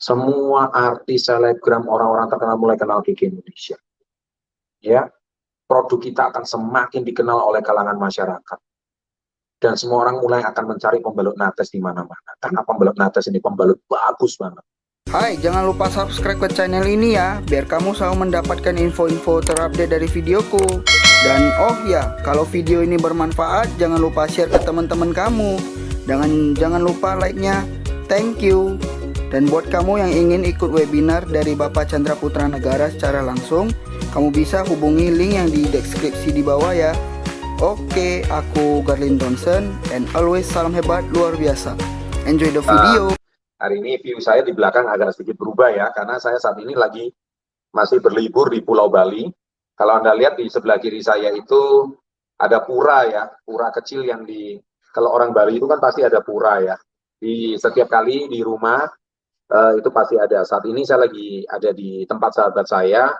Semua artis, selebgram, orang-orang terkenal mulai kenal GG Indonesia. Ya, produk kita akan semakin dikenal oleh kalangan masyarakat. Dan semua orang mulai akan mencari pembalut nates di mana-mana. Karena pembalut nates ini pembalut bagus banget. Hai, jangan lupa subscribe ke channel ini ya, biar kamu selalu mendapatkan info-info terupdate dari videoku. Dan oh ya, kalau video ini bermanfaat, jangan lupa share ke teman-teman kamu. Jangan lupa like-nya. Thank you. Dan buat kamu yang ingin ikut webinar dari Bapak Chandra Putra Negara secara langsung, kamu bisa hubungi link yang di deskripsi di bawah ya. Oke, aku Garlin Johnson, and always salam hebat luar biasa. Enjoy the video. Hari ini view saya di belakang agak sedikit berubah ya, karena saya saat ini lagi masih berlibur di Pulau Bali. Kalau Anda lihat di sebelah kiri saya itu ada pura ya, pura kecil yang kalau orang Bali itu kan pasti ada pura ya. Di setiap kali di rumah itu pasti ada. Saat ini saya lagi ada di tempat sahabat saya.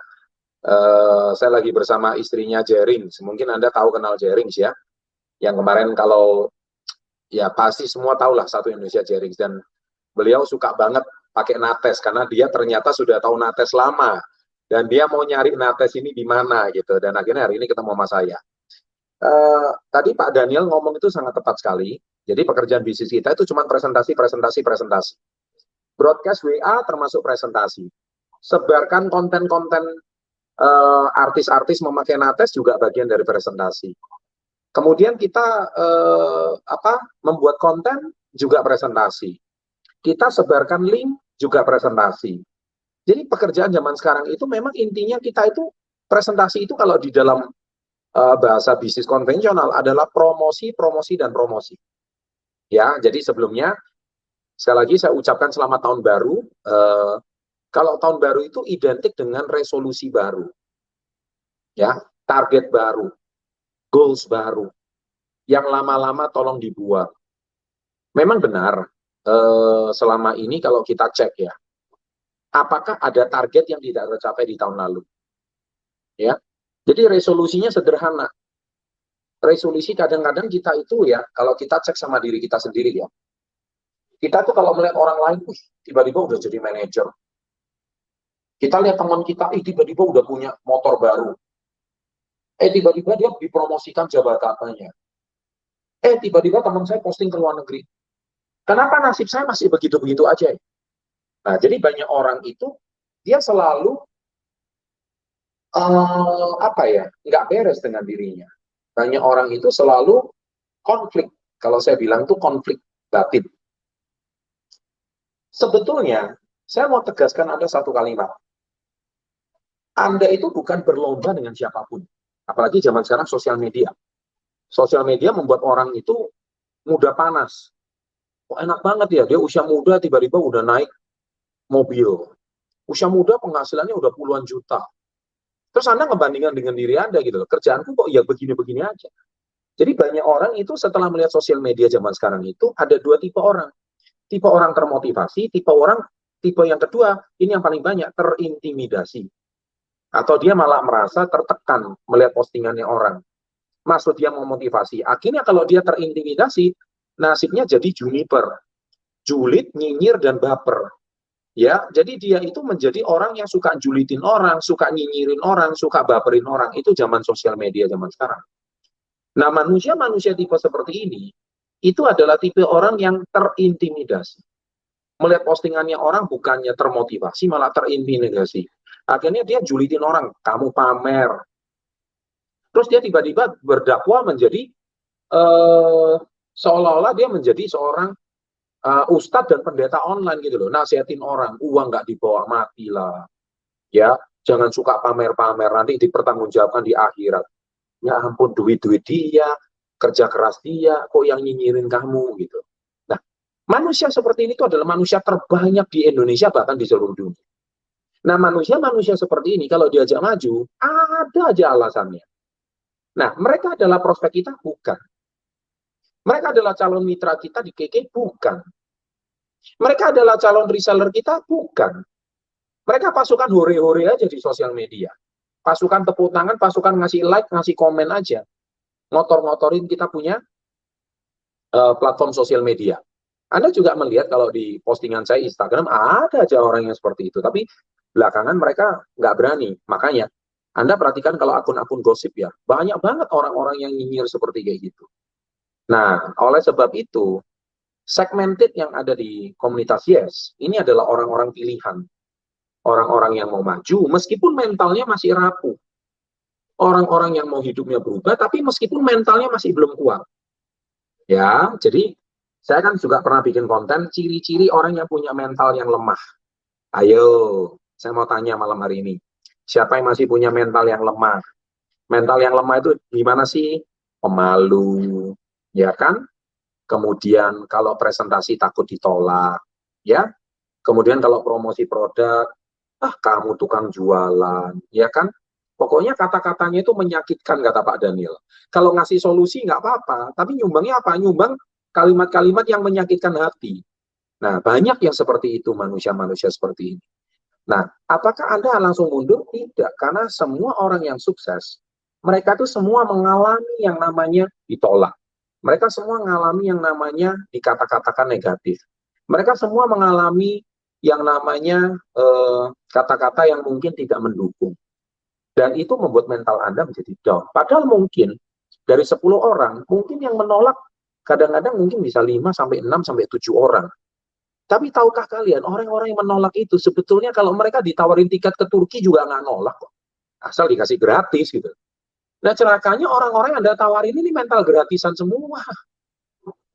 Saya lagi bersama istrinya Jerings. Mungkin Anda tahu kenal Jerings ya. Yang kemarin kalau ya pasti semua tahu lah Satu Indonesia Jerings, dan beliau suka banget pakai nates karena dia ternyata sudah tahu nates lama dan dia mau nyari nates ini di mana gitu, dan akhirnya hari ini ketemu sama saya. Tadi Pak Daniel ngomong itu sangat tepat sekali. Jadi pekerjaan bisnis kita itu cuma presentasi. Broadcast WA termasuk presentasi. Sebarkan konten-konten artis-artis memakai nates juga bagian dari presentasi. Kemudian kita membuat konten juga presentasi. Kita sebarkan link juga presentasi. Jadi pekerjaan zaman sekarang itu memang intinya kita itu presentasi itu kalau di dalam bahasa bisnis konvensional adalah promosi, dan promosi. Ya, jadi sebelumnya sekali lagi saya ucapkan selamat tahun baru. Kalau tahun baru itu identik dengan resolusi baru. Ya, target baru, goals baru. Yang lama-lama tolong dibuat. Memang benar. Selama ini kalau kita cek ya, apakah ada target yang tidak tercapai di tahun lalu? Ya, jadi resolusinya sederhana. Resolusi kadang-kadang kita itu ya, kalau kita cek sama diri kita sendiri ya, kita tuh kalau melihat orang lain, tiba-tiba udah jadi manajer. Kita lihat teman kita, tiba-tiba udah punya motor baru. Tiba-tiba dia dipromosikan jabatannya. Tiba-tiba teman saya posting ke luar negeri. Kenapa nasib saya masih begitu-begitu aja ya? Nah, jadi banyak orang itu dia selalu nggak beres dengan dirinya. Banyak orang itu selalu konflik. Kalau saya bilang itu konflik batin. Sebetulnya saya mau tegaskan Anda satu kalimat. Anda itu bukan berlomba dengan siapapun. Apalagi zaman sekarang sosial media. Sosial media membuat orang itu mudah panas. Enak banget ya, dia usia muda tiba-tiba udah naik mobil. Usia muda penghasilannya udah puluhan juta. Terus Anda ngebandingkan dengan diri Anda gitu loh. Kerjaanku kok ya begini-begini aja. Jadi banyak orang itu setelah melihat sosial media zaman sekarang itu ada dua tipe orang. Tipe orang termotivasi, tipe yang kedua, ini yang paling banyak, terintimidasi. Atau dia malah merasa tertekan melihat postingannya orang. Maksud dia memotivasi. Akhirnya kalau dia terintimidasi, nasibnya jadi juniper, julid, nyinyir, dan baper. Ya, jadi dia itu menjadi orang yang suka julitin orang, suka nyinyirin orang, suka baperin orang. Itu zaman sosial media zaman sekarang. Nah, manusia tipe seperti ini, itu adalah tipe orang yang terintimidasi. Melihat postingannya orang bukannya termotivasi, malah terintimidasi. Akhirnya dia julitin orang, kamu pamer. Terus dia tiba-tiba berdakwah menjadi seolah-olah dia menjadi seorang ustadz dan pendeta online gitu loh, nasihatin orang, uang nggak dibawa mati lah, ya, jangan suka pamer-pamer, nanti dipertanggungjawabkan di akhirat. Ya ampun, duit-duit dia, kerja keras dia, kok yang nyinyirin kamu gitu. Nah, manusia seperti ini itu adalah manusia terbanyak di Indonesia, bahkan di seluruh dunia. Nah, manusia-manusia seperti ini kalau diajak maju, ada aja alasannya. Nah, mereka adalah prospek kita? Bukan. Mereka adalah calon mitra kita di KK? Bukan. Mereka adalah calon reseller kita? Bukan. Mereka pasukan hore-hore aja di sosial media. Pasukan tepuk tangan, pasukan ngasih like, ngasih komen aja. Ngotor-ngotorin kita punya platform sosial media. Anda juga melihat kalau di postingan saya Instagram ada aja orang yang seperti itu, tapi belakangan mereka nggak berani. Makanya Anda perhatikan kalau akun-akun gosip ya, banyak banget orang-orang yang nyinyir seperti kayak gitu. Nah, oleh sebab itu, segmented yang ada di komunitas Yes, ini adalah orang-orang pilihan. Orang-orang yang mau maju, meskipun mentalnya masih rapuh. Orang-orang yang mau hidupnya berubah, tapi meskipun mentalnya masih belum kuat. Ya, jadi saya kan juga pernah bikin konten ciri-ciri orang yang punya mental yang lemah. Ayo, saya mau tanya malam hari ini. Siapa yang masih punya mental yang lemah? Mental yang lemah itu gimana sih? Pemalu, ya kan? Kemudian kalau presentasi takut ditolak, ya. Kemudian kalau promosi produk, kamu tukang jualan, ya kan? Pokoknya kata-katanya itu menyakitkan, kata Pak Daniel. Kalau ngasih solusi nggak apa-apa, tapi nyumbangnya apa? Nyumbang kalimat-kalimat yang menyakitkan hati. Nah, banyak yang seperti itu, manusia-manusia seperti ini. Nah, apakah Anda langsung mundur? Tidak, karena semua orang yang sukses, mereka itu semua mengalami yang namanya ditolak. Mereka semua mengalami yang namanya dikata-katakan negatif. Mereka semua mengalami yang namanya kata-kata yang mungkin tidak mendukung. Dan itu membuat mental Anda menjadi down. Padahal mungkin dari 10 orang, mungkin yang menolak kadang-kadang mungkin bisa 5 sampai 6 sampai 7 orang. Tapi tahukah kalian, orang-orang yang menolak itu sebetulnya kalau mereka ditawarin tiket ke Turki juga nggak nolak kok. Asal dikasih gratis gitu. Nah, celakanya orang-orang yang Anda tawarin ini mental gratisan semua.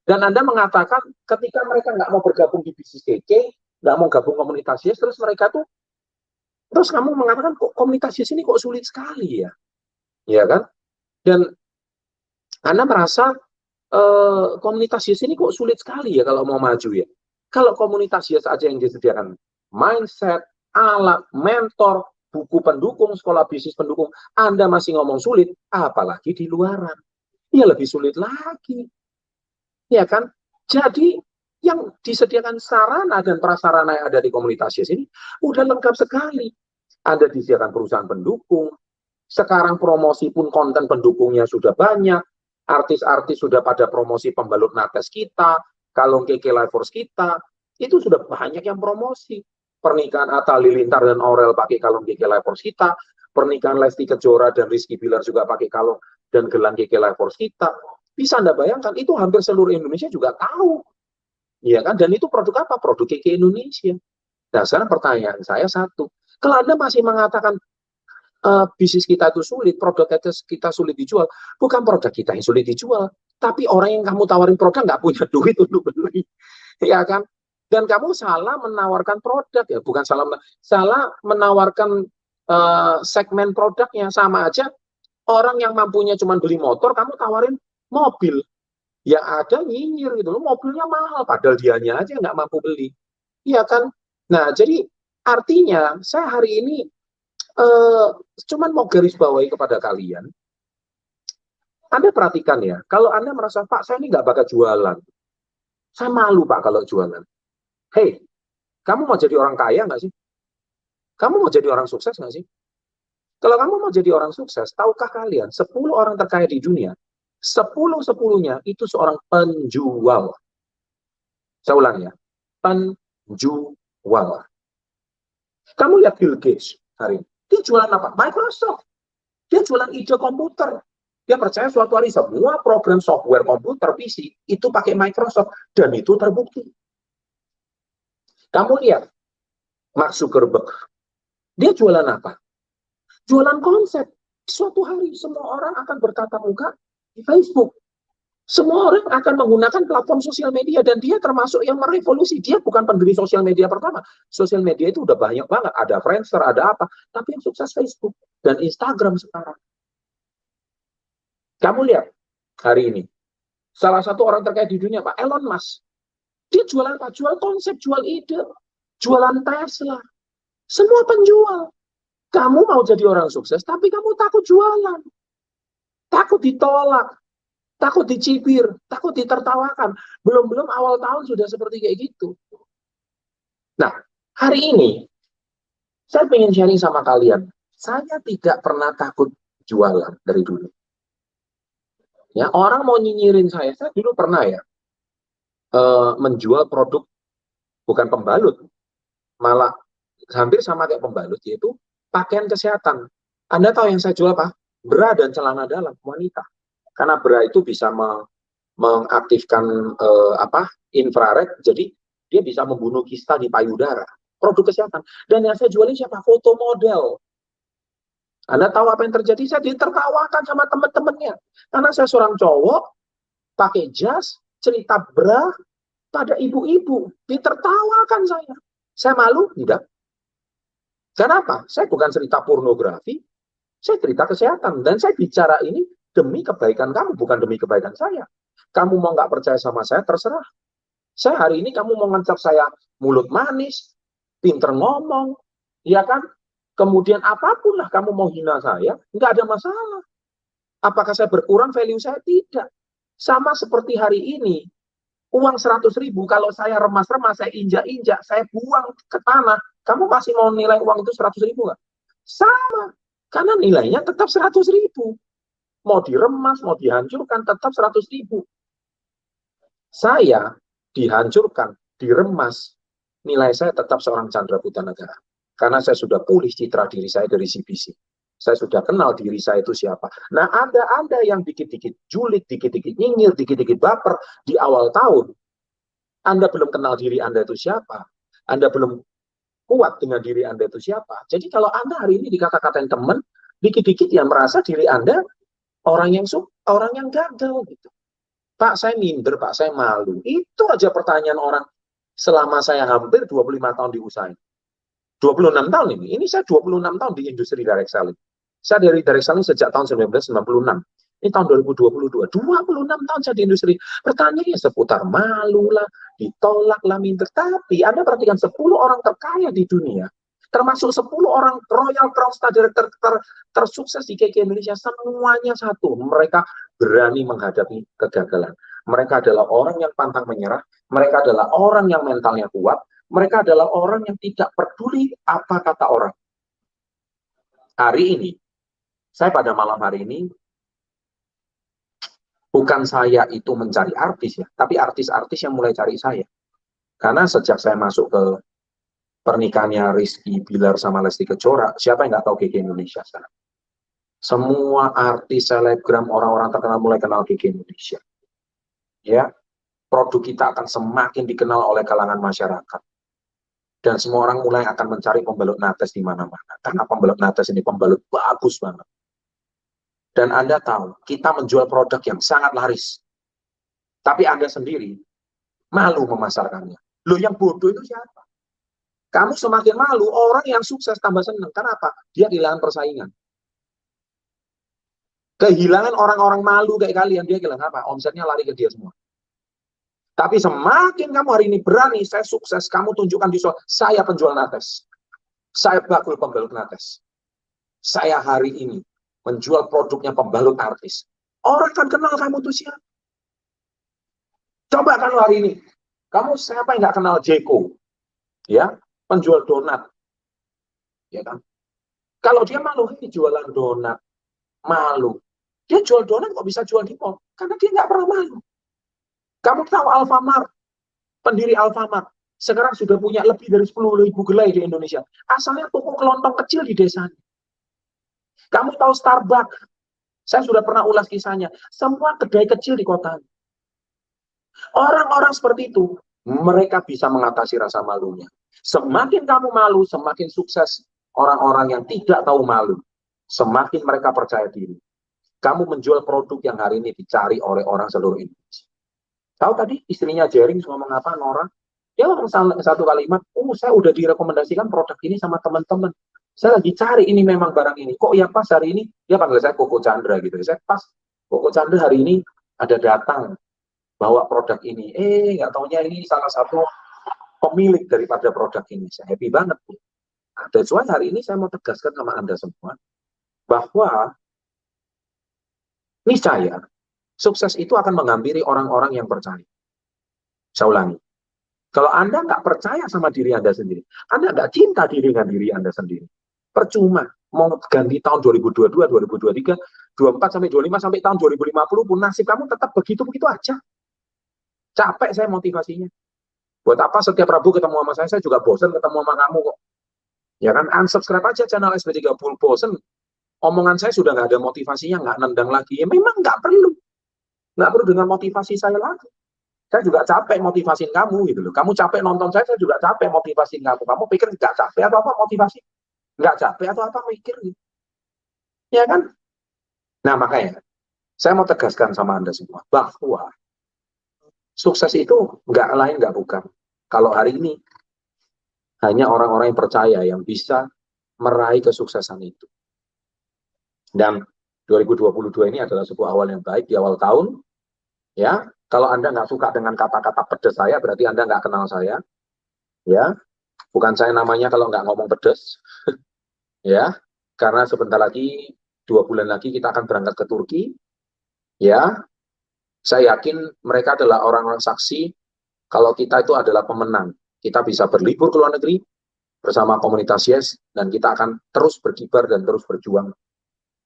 Dan Anda mengatakan ketika mereka nggak mau bergabung di bisnis keke, nggak mau gabung komunitasnya, terus mereka tuh, terus kamu mengatakan kok komunitas ini kok sulit sekali ya, ya kan? Dan Anda merasa komunitas ini kok sulit sekali ya kalau mau maju ya. Kalau komunitas aja yang disediakan mindset, alat, mentor, buku pendukung, sekolah bisnis pendukung, Anda masih ngomong sulit, apalagi di luaran. Ya lebih sulit lagi. Ya kan? Jadi yang disediakan sarana dan prasarana yang ada di komunitas ini udah lengkap sekali. Ada disediakan perusahaan pendukung, sekarang promosi pun konten pendukungnya sudah banyak, artis-artis sudah pada promosi pembalut nates kita, kalung keke Life Force kita, itu sudah banyak yang promosi. Pernikahan Atta Halilintar dan Aurel pakai kalung keke Life Force kita, pernikahan Lesti Kejora dan Rizky Bilar juga pakai kalung dan gelang keke Life Force kita. Bisa Anda bayangkan, itu hampir seluruh Indonesia juga tahu. Ya kan? Dan itu produk apa? Produk keke Indonesia. Nah, sekarang pertanyaan saya satu. Kalau Anda masih mengatakan bisnis kita itu sulit, produk kita sulit dijual, bukan produk kita yang sulit dijual, tapi orang yang kamu tawarin produk nggak punya duit untuk beli, ya kan? Dan kamu salah menawarkan produk, ya bukan salah menawarkan segmen produknya. Sama aja orang yang mampunya cuma beli motor, kamu tawarin mobil, ya ada nyinyir gitu, mobilnya mahal, padahal dianya aja nggak mampu beli, ya kan? Nah, jadi artinya saya hari ini cuman mau garis bawahi kepada kalian. Anda perhatikan ya, kalau Anda merasa, Pak, saya ini nggak bakal jualan. Saya malu, Pak, kalau jualan. Hei, kamu mau jadi orang kaya nggak sih? Kamu mau jadi orang sukses nggak sih? Kalau kamu mau jadi orang sukses, tahukah kalian, 10 orang terkaya di dunia, 10-10-nya itu seorang penjual. Saya ulang ya, penjual. Kamu lihat Bill Gates hari ini. Dia jualan apa? Microsoft. Dia jualan ide komputer. Dia percaya suatu hari semua program software komputer PC itu pakai Microsoft. Dan itu terbukti. Kamu lihat Mark Zuckerberg. Dia jualan apa? Jualan konsep. Suatu hari semua orang akan bertatap muka di Facebook. Semua orang akan menggunakan platform sosial media, dan dia termasuk yang merevolusi. Dia bukan pendiri sosial media pertama. Sosial media itu udah banyak banget. Ada Friendster, ada apa. Tapi yang sukses Facebook dan Instagram sekarang. Kamu lihat hari ini. Salah satu orang terkaya di dunia, Pak Elon Musk. Dia jualan apa? Jual konsep, jual ide. Jualan Tesla. Semua penjual. Kamu mau jadi orang sukses, tapi kamu takut jualan. Takut ditolak. Takut dicibir, takut ditertawakan. Belum-belum awal tahun sudah seperti kayak gitu. Nah, hari ini, saya ingin sharing sama kalian. Saya tidak pernah takut jualan dari dulu. Ya, orang mau nyinyirin saya dulu pernah ya. menjual produk bukan pembalut, malah hampir sama kayak pembalut, yaitu pakaian kesehatan. Anda tahu yang saya jual apa? Bra dan celana dalam wanita. Karena bra itu bisa mengaktifkan infrared, jadi dia bisa membunuh kista di payudara. Produk kesehatan. Dan yang saya jualin siapa? Foto model. Anda tahu apa yang terjadi? Saya ditertawakan sama teman-temannya. Karena saya seorang cowok, pakai jas, cerita bra pada ibu-ibu. Ditertawakan saya. Saya malu? Enggak. Kenapa? Saya bukan cerita pornografi, saya cerita kesehatan. Dan saya bicara ini demi kebaikan kamu, bukan demi kebaikan saya. Kamu mau nggak percaya sama saya, terserah. Saya hari ini kamu mau ngecap saya mulut manis, pinter ngomong, ya kan? Kemudian apapun lah kamu mau hina saya, nggak ada masalah. Apakah saya berkurang value saya? Tidak. Sama seperti hari ini, uang 100.000, kalau saya remas-remas, saya injak-injak, saya buang ke tanah, kamu masih mau nilai uang itu 100.000 nggak? Sama, karena nilainya tetap 100.000. Mau diremas, mau dihancurkan, tetap 100.000. Saya dihancurkan, diremas, nilai saya tetap seorang Chandra Putra Negara. Karena saya sudah pulih citra diri saya dari CBC. Saya sudah kenal diri saya itu siapa. Nah, Anda yang dikit-dikit julid, dikit-dikit nyinyir, dikit-dikit baper di awal tahun, Anda belum kenal diri Anda itu siapa. Anda belum kuat dengan diri Anda itu siapa. Jadi kalau Anda hari ini dikata-katain teman, dikit-dikit ya merasa diri Anda orang yang gagal gitu. Pak, saya minder, Pak, saya malu. Itu aja pertanyaan orang selama saya hampir 25 tahun di usaha ini. 26 tahun ini saya 26 tahun di industri direct selling. Saya dari direct selling sejak tahun 1996. Ini tahun 2022. 26 tahun saya di industri. Pertanyaannya seputar malu lah, ditolak lah, minder. Tapi Anda perhatikan 10 orang terkaya di dunia, termasuk 10 orang Royal Crown Star Director tersukses di KK Indonesia, semuanya satu. Mereka berani menghadapi kegagalan. Mereka adalah orang yang pantang menyerah. Mereka adalah orang yang mentalnya kuat. Mereka adalah orang yang tidak peduli apa kata orang. Hari ini, saya pada malam hari ini, bukan saya itu mencari artis ya, tapi artis-artis yang mulai cari saya. Karena sejak saya masuk ke pernikahannya Rizky Bilar sama Lesti Kejora, siapa yang nggak tahu GG Indonesia sekarang? Semua artis, selebgram, orang-orang terkenal mulai kenal GG Indonesia. Ya, produk kita akan semakin dikenal oleh kalangan masyarakat. Dan semua orang mulai akan mencari pembalut nates di mana-mana. Karena pembalut nates ini pembalut bagus banget. Dan Anda tahu, kita menjual produk yang sangat laris. Tapi Anda sendiri malu memasarkannya. Loh, yang bodoh itu siapa? Kamu semakin malu, orang yang sukses tambah senang. Kenapa? Dia kehilangan persaingan. Kehilangan orang-orang malu kayak kalian, dia kehilangan apa? Omsetnya lari ke dia semua. Tapi semakin kamu hari ini berani, saya sukses, kamu tunjukkan di saya penjual nates. Saya bakul pembalut nates. Saya hari ini menjual produknya pembalut artis. Orang akan kenal kamu tuh siapa. Coba kan hari ini. Kamu siapa yang nggak kenal Jeko? Ya, penjual donat. Ya kan? Kalau dia malu, jualan donat. Malu. Dia jual donat kok bisa jual di mall? Karena dia nggak pernah malu. Kamu tahu Alfamart, pendiri Alfamart, sekarang sudah punya lebih dari 10.000 gerai di Indonesia. Asalnya toko kelontong kecil di desanya. Kamu tahu Starbucks, saya sudah pernah ulas kisahnya. Semua kedai kecil di kota. Orang-orang seperti itu, mereka bisa mengatasi rasa malunya. Semakin kamu malu, semakin sukses orang-orang yang tidak tahu malu. Semakin mereka percaya diri. Kamu menjual produk yang hari ini dicari oleh orang seluruh Indonesia. Tahu tadi istrinya Jering ngomong apa, Nora? Dia ngomong satu kalimat, saya udah direkomendasikan produk ini sama teman-teman. Saya lagi cari ini memang barang ini. Kok ya pas hari ini, dia panggil saya Koko Chandra gitu. Saya pas, Koko Chandra hari ini ada datang bawa produk ini. Nggak taunya ini salah satu pemilik daripada produk ini. Saya happy banget. Dan soal hari ini saya mau tegaskan sama Anda semua, bahwa niscaya sukses itu akan menghampiri orang-orang yang percaya. Saya ulangi. Kalau Anda nggak percaya sama diri Anda sendiri, Anda nggak cinta diri dengan diri Anda sendiri, percuma. Mau ganti tahun 2022, 2023, 24 sampai 25 sampai tahun 2050 pun nasib kamu tetap begitu-begitu aja. Capek saya motivasinya. Buat apa setiap Rabu ketemu sama saya juga bosen ketemu sama kamu kok. Ya kan, unsubscribe aja channel SB30, bosen. Omongan saya sudah nggak ada motivasinya, nggak nendang lagi. Ya memang nggak perlu. Nggak perlu dengan motivasi saya lagi. Saya juga capek motivasin kamu gitu loh. Kamu capek nonton saya juga capek motivasin kamu. Kamu pikir nggak capek atau apa motivasi? Nggak capek atau apa mikir gitu. Ya kan? Nah makanya, saya mau tegaskan sama Anda semua, bahwa sukses itu nggak lain nggak bukan. Kalau hari ini, hanya orang-orang yang percaya yang bisa meraih kesuksesan itu. Dan 2022 ini adalah sebuah awal yang baik di awal tahun. Ya, kalau Anda nggak suka dengan kata-kata pedes saya, berarti Anda nggak kenal saya. Ya, bukan saya namanya kalau nggak ngomong pedes. Ya, karena sebentar lagi, 2 bulan lagi kita akan berangkat ke Turki. Ya, saya yakin mereka adalah orang-orang saksi kalau kita itu adalah pemenang. Kita bisa berlibur ke luar negeri bersama komunitas Yes, dan kita akan terus berkibar dan terus berjuang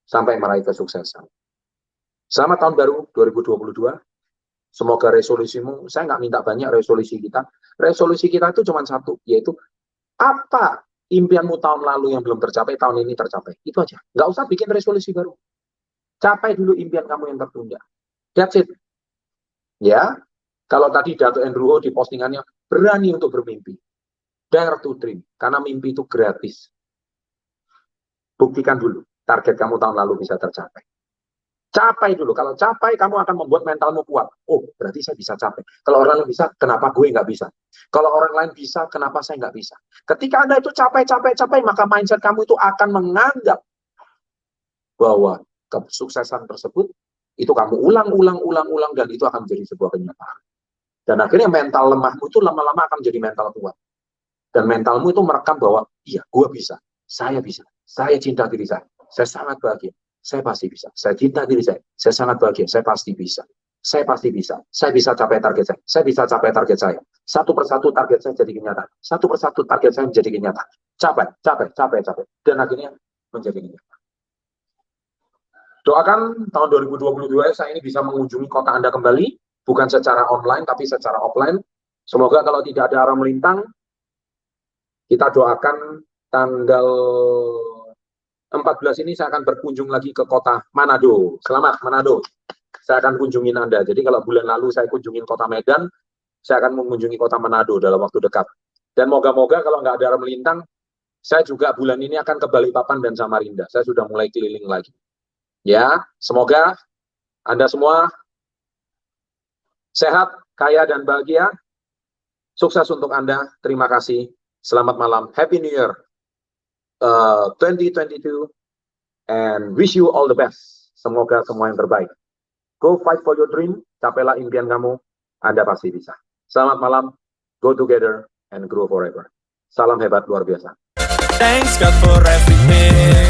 sampai meraih kesuksesan. Selamat tahun baru 2022. Semoga resolusimu, saya nggak minta banyak resolusi kita. Resolusi kita itu cuma satu, yaitu apa impianmu tahun lalu yang belum tercapai, tahun ini tercapai. Itu aja. Nggak usah bikin resolusi baru. Capai dulu impian kamu yang tertunda. That's it. Ya, kalau tadi Dato' Andrew Ho di postingannya, berani untuk bermimpi. Dare to dream. Karena mimpi itu gratis. Buktikan dulu, target kamu tahun lalu bisa tercapai. Capai dulu. Kalau capai, kamu akan membuat mentalmu kuat. Oh, berarti saya bisa capai. Kalau orang lain bisa, kenapa gue nggak bisa? Kalau orang lain bisa, kenapa saya nggak bisa? Ketika Anda itu capai, maka mindset kamu itu akan menganggap bahwa kesuksesan tersebut, itu kamu ulang, dan itu akan menjadi sebuah kenyataan. Dan akhirnya mental lemahmu itu lama-lama akan menjadi mental kuat. Dan mentalmu itu merekam bahwa, iya, gue bisa, saya cinta diri saya sangat bahagia. Saya pasti bisa. Saya cinta diri saya sangat bahagia. Saya pasti bisa. Saya pasti bisa. Saya bisa capai target saya bisa capai target saya. Satu persatu target saya jadi kenyataan. Satu persatu target saya menjadi kenyataan. Capai. Dan akhirnya menjadi kenyataan. Doakan tahun 2022 saya ini bisa mengunjungi kota Anda kembali. Bukan secara online, tapi secara offline. Semoga kalau tidak ada arah melintang, kita doakan tanggal 14 ini saya akan berkunjung lagi ke kota Manado. Selamat Manado. Saya akan kunjungin Anda. Jadi kalau bulan lalu saya kunjungin kota Medan, saya akan mengunjungi kota Manado dalam waktu dekat. Dan moga-moga kalau nggak ada arah melintang, saya juga bulan ini akan ke Balikpapan dan Samarinda. Saya sudah mulai keliling lagi. Ya, semoga Anda semua sehat, kaya, dan bahagia. Sukses untuk Anda. Terima kasih. Selamat malam. Happy New Year 2022 and wish you all the best. Semoga semua yang terbaik. Go fight for your dream. Capailah impian kamu. Anda pasti bisa. Selamat malam. Go together and grow forever. Salam hebat luar biasa. Thanks God for everything.